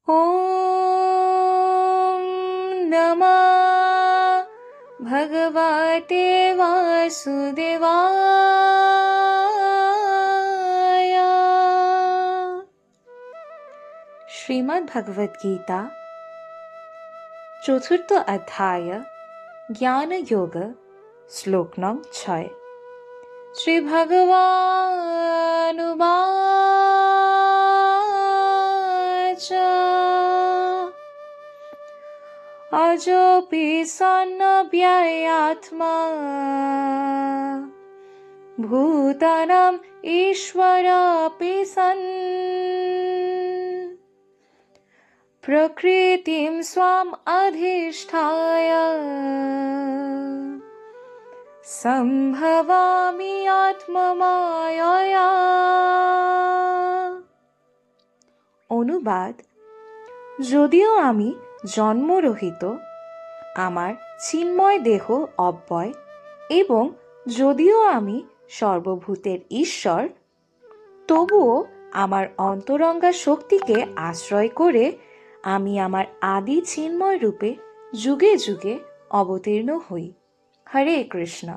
ॐ नमः भगवते वासुदेवाय। श्रीमद् भगवद गीता चतुर्थ अध्याय ज्ञान योग श्लोक नং 6। श्री भगवानुवाच अजोऽपि सन्नव्ययात्मा भूतानाम् ईश्वरोऽपि सन् प्रकृतिं स्वाम् अधिष्ठाय सम्भवामि आत्ममायया। অনুবাদ: যদিও আমি জন্মরহিত, আমার চিন্ময় দেহ অব্যয় এবং যদিও আমি সর্বভূতের ঈশ্বর, তবুও আমার অন্তরঙ্গা শক্তিকে আশ্রয় করে আমি আমার আদি চিন্ময় রূপে যুগে যুগে অবতীর্ণ হই। হরে কৃষ্ণ।